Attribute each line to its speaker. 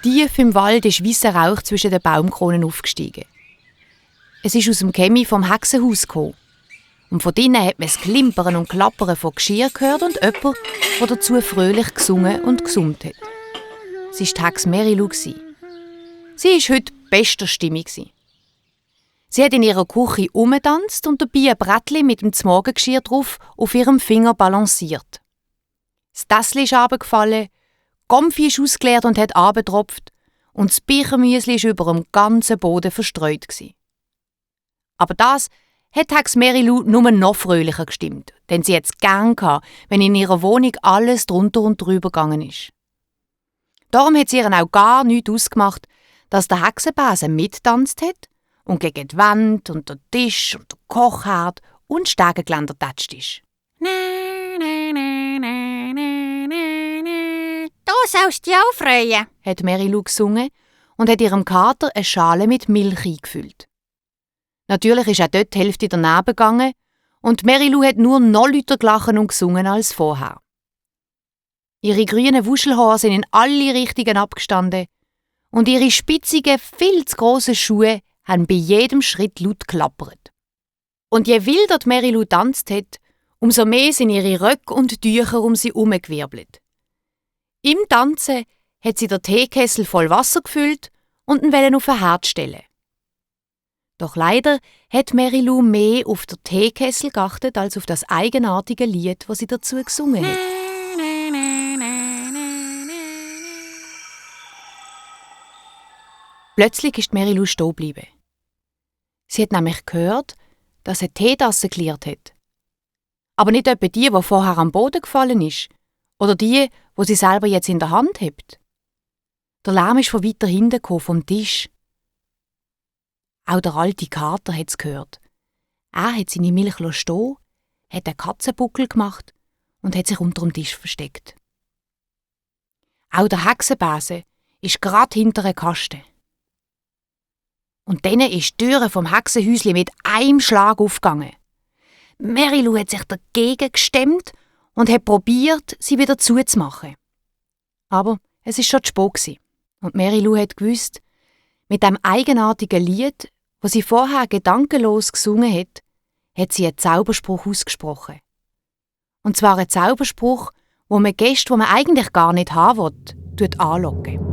Speaker 1: Tief im Wald ist weisser Rauch zwischen den Baumkronen aufgestiegen. Es ist aus dem Chemie vom Hexenhaus gekommen. Und von drinnen hat man das Klimpern und Klappern von Geschirr gehört und jemand, der dazu fröhlich gesungen und gesummt hat. Sie war die Hexe Merilu. Sie war heute bester Stimmung. Sie hat in ihrer Küche umgetanzt und dabei ein Brettchen mit dem Zmorgengeschirr drauf auf ihrem Finger balanciert. Das Tässchen ist runtergefallen, die Gomfi ist ausgeleert und hat runtergetropft und das Bichermüsli war über dem ganzen Boden verstreut. Aber das hat Hexe Merilu nur noch fröhlicher gestimmt, denn sie hat es gern gehabt, wenn in ihrer Wohnung alles drunter und drüber gegangen ist. Darum hat es ihr auch gar nichts ausgemacht, dass der Hexenbesen mittanzt hat und gegen die Wand und den Tisch und den Kochherd und Stegengeländer getatscht ist.
Speaker 2: Du sollst dich auch freuen,
Speaker 1: hat Merilu gesungen und hat ihrem Kater eine Schale mit Milch eingefüllt. Natürlich ist auch dort die Hälfte daneben gegangen und Merilu hat nur noch lauter gelacht und gesungen als vorher. Ihre grünen Wuschelhaare sind in alle Richtungen abgestanden und ihre spitzigen, viel zu grossen Schuhe haben bei jedem Schritt laut geklappert. Und je wilder die Merilu tanzt hat, umso mehr sind ihre Röcke und Tücher um sie herumgewirbelt. Im Tanzen hat sie den Teekessel voll Wasser gefüllt und ihn auf den Herd stellen. Doch leider hat Merilu mehr auf den Teekessel geachtet als auf das eigenartige Lied, das sie dazu gesungen hat. Plötzlich ist Merilu stehen geblieben. Sie hat nämlich gehört, dass eine Teetasse geklirrt hat. Aber nicht etwa die vorher am Boden gefallen ist, oder die, sie selber jetzt in der Hand hat. Der Lärm ist von weiter hinten gekommen, vom Tisch. Auch der alte Kater hat es gehört. Er hat seine Milch stehen, hat einen Katzenbuckel gemacht und hat sich unter dem Tisch versteckt. Auch der Hexenbesen ist gerade hinter einem Kasten. Und dann ist die Tür vom Hexenhäuschen mit einem Schlag aufgegangen. Merilu hat sich dagegen gestemmt und hat probiert, sie wieder zuzumachen. Aber es war schon zu spät. Und Merilu hat gewusst, mit dem eigenartigen Lied, das sie vorher gedankenlos gesungen hat sie einen Zauberspruch ausgesprochen. Und zwar einen Zauberspruch, wo man Gäste, die man eigentlich gar nicht haben will, anlockt.